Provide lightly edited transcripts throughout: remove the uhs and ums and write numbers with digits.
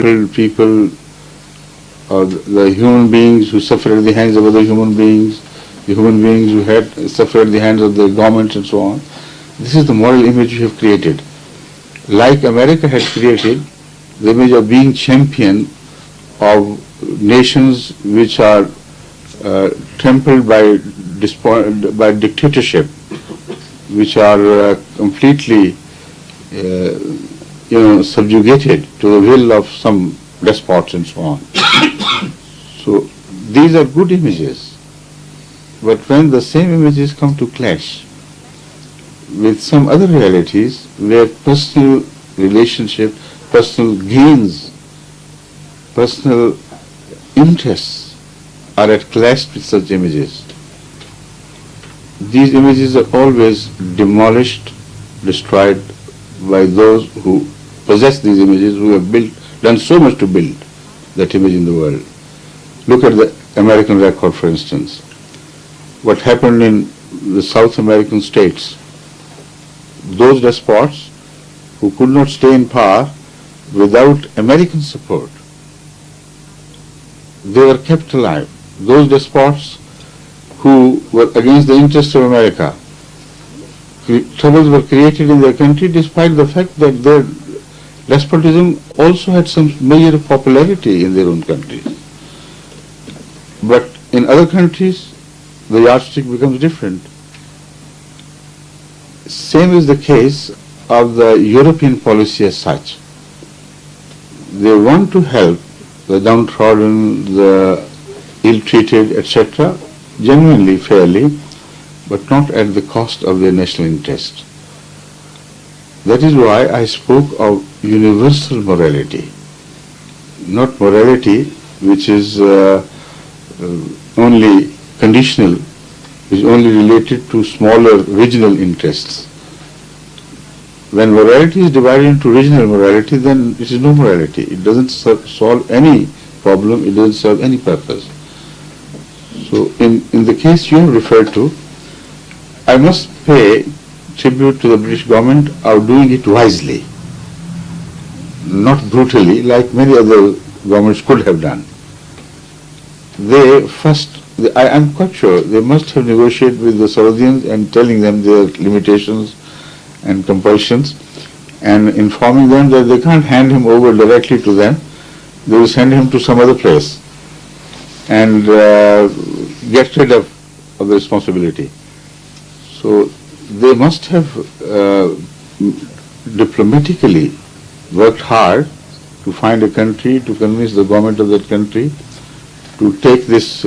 people, or the human beings who suffer at the hands of other human beings, the human beings who had suffered at the hands of the governments and so on. This is the moral image you have created. Like America had created the image of being champion of nations which are trampled by dictatorship, which are completely subjugated to the will of some despots and so on. So these are good images, but when the same images come to clash with some other realities where personal relationship, personal gains, personal interests are at clash with such images, these images are always demolished, destroyed by those who possess these images, who have done so much to build that image in the world. Look at the American record, for instance. What happened in the South American states, those despots who could not stay in power without American support, they were kept alive. Those despots who were against the interests of America, troubles were created in their country despite the fact that their despotism also had some measure of popularity in their own countries. But in other countries, the yardstick becomes different. Same is the case of the European policy as such. They want to help the downtrodden, the ill-treated, etc., genuinely, fairly, but not at the cost of their national interest. That is why I spoke of universal morality, not morality which is only conditional, which is only related to smaller regional interests. When morality is divided into regional morality, then it is no morality. It doesn't solve any problem, it doesn't serve any purpose. So in the case you have referred to, I must pay tribute to the British government of doing it wisely, not brutally like many other governments could have done. I am quite sure they must have negotiated with the Saoudians and telling them their limitations and compulsions and informing them that they can't hand him over directly to them, they will send him to some other place and get rid of the responsibility. So they must have diplomatically worked hard to find a country, to convince the government of that country to take this,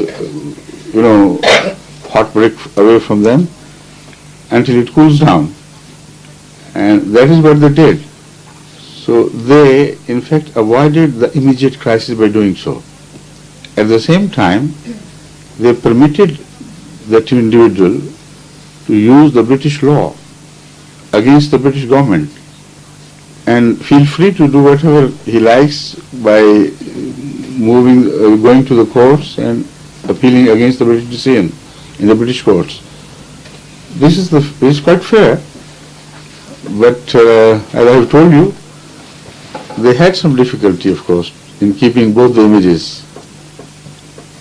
hot brick away from them until it cools down. And that is what they did. So they, in fact, avoided the immediate crisis by doing so. At the same time, they permitted that individual to use the British law against the British government and feel free to do whatever he likes by going to the courts and appealing against the British decision in the British courts. This is quite fair, but as I have told you, they had some difficulty, of course, in keeping both the images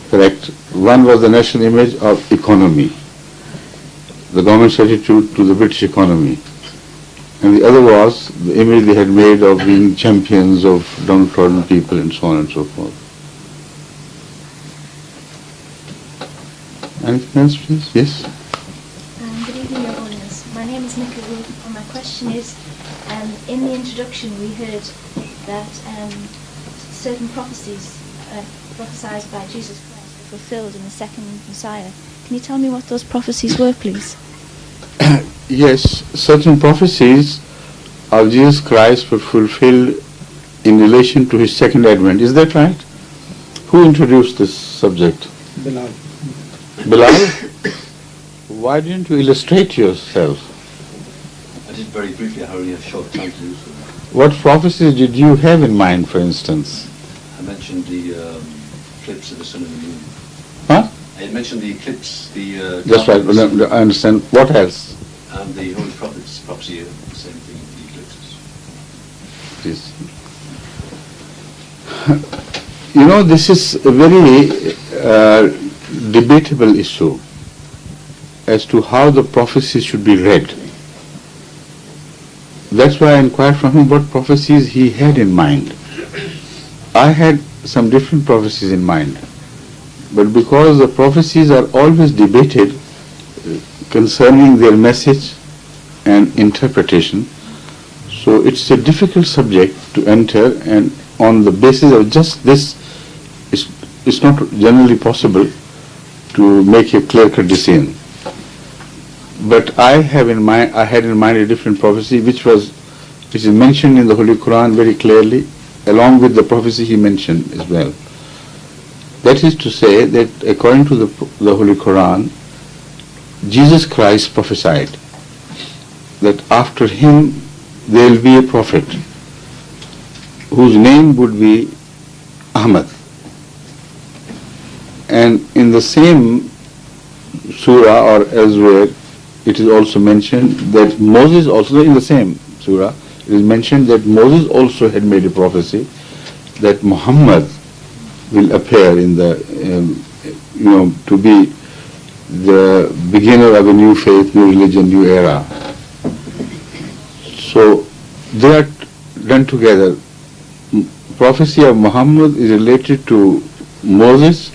correct. One was the national image of economy, the government's attitude to the British economy, and the other was the image they had made of being champions of downtrodden people and so on and so forth. Anything else, please? Yes? Good evening, Your Holiness. My name is Nicola Wolf, and my question is, in the introduction we heard that certain prophecies prophesied by Jesus Christ were fulfilled in the second Messiah. Can you tell me what those prophecies were, please? Yes, certain prophecies of Jesus Christ were fulfilled in relation to his second advent. Is that right? Who introduced this subject? Bilal. Bilal? Why didn't you illustrate yourself? I did very briefly. I only have short time to do so. What prophecies did you have in mind, for instance? I mentioned the eclipse of the sun and the moon. Huh? I mentioned the eclipse, That's right, I understand. What else? And the Holy Prophet's prophecy of the same thing, the eclipses. Please. You know, this is a very debatable issue as to how the prophecies should be read. That's why I inquired from him what prophecies he had in mind. I had some different prophecies in mind, but because the prophecies are always debated concerning their message and interpretation, so it's a difficult subject to enter, and on the basis of just this, it's not generally possible to make a clear-cut decision. But I had in mind a different prophecy which is mentioned in the Holy Quran very clearly, along with the prophecy he mentioned as well. That is to say that according to the Holy Quran, Jesus Christ prophesied that after him there will be a prophet whose name would be Ahmed. And in the same surah or elsewhere, it is also mentioned that Moses also, in the same surah, it is mentioned that Moses also had made a prophecy that Muhammad will appear in the, to be the beginner of a new faith, new religion, new era. So they are done together. Prophecy of Muhammad is related to Moses.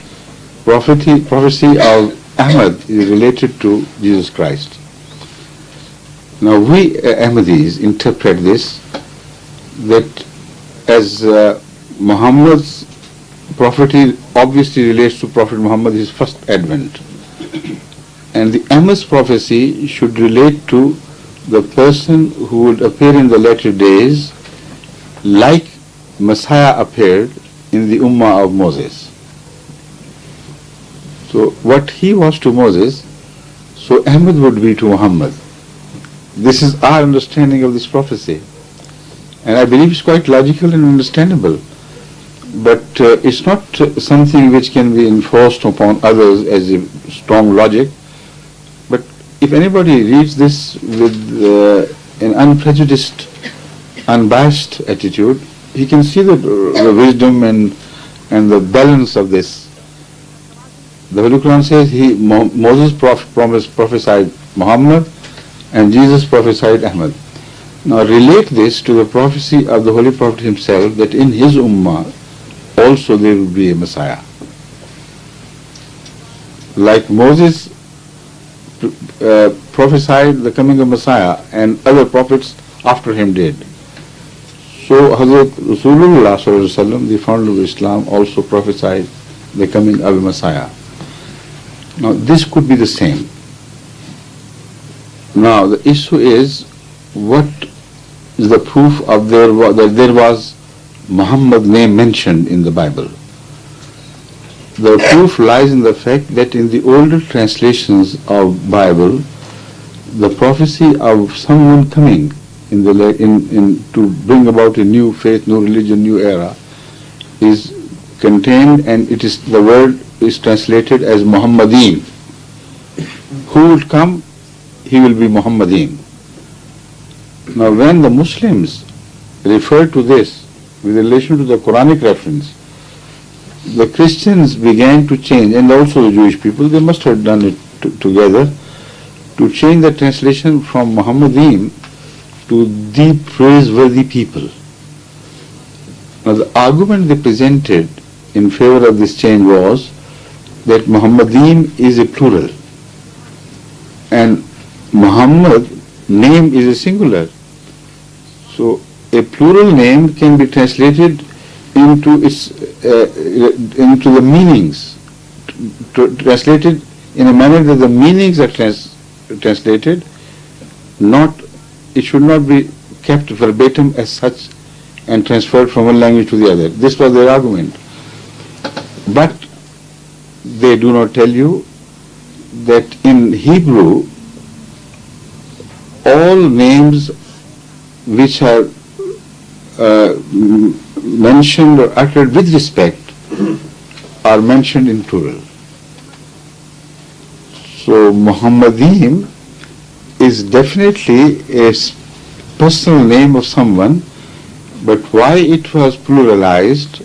Prophecy of Ahmed is related to Jesus Christ. Now we Ahmadis interpret this that as Muhammad's prophecy obviously relates to Prophet Muhammad, his first advent. And the Ahmad's prophecy should relate to the person who would appear in the latter days like Messiah appeared in the Ummah of Moses. So what he was to Moses, so Ahmed would be to Muhammad. This is our understanding of this prophecy. And I believe it's quite logical and understandable. But it's not something which can be enforced upon others as a strong logic. But if anybody reads this with an unprejudiced, unbiased attitude, he can see the wisdom and the balance of this. The Holy Quran says Moses prophesied Muhammad and Jesus prophesied Ahmed. Now relate this to the prophecy of the Holy Prophet himself that in his Ummah also there will be a Messiah. Like Moses prophesied the coming of Messiah and other prophets after him did. So Hadhrat Rasulullah, the founder of Islam, also prophesied the coming of a Messiah. Now this could be the same. Now the issue is, what is the proof of that there was Muhammad name mentioned in the Bible? The proof lies in the fact that in the older translations of Bible, the prophecy of someone coming to bring about a new faith, new religion, new era is contained, and the word is translated as Muhammadin. Who will come? He will be Muhammadin. Now when the Muslims refer to this with relation to the Quranic reference, the Christians began to change, and also the Jewish people, they must have done it together, to change the translation from Muhammadin to the praiseworthy people. Now the argument they presented in favor of this change was that Muhammadin is a plural and Muhammad name is a singular. So a plural name can be translated into the meanings, translated in a manner that the meanings are translated, it should not be kept verbatim as such and transferred from one language to the other. This was their argument. But they do not tell you that in Hebrew, all names which are mentioned or uttered with respect are mentioned in plural. So Muhammadim is definitely a personal name of someone, but why it was pluralized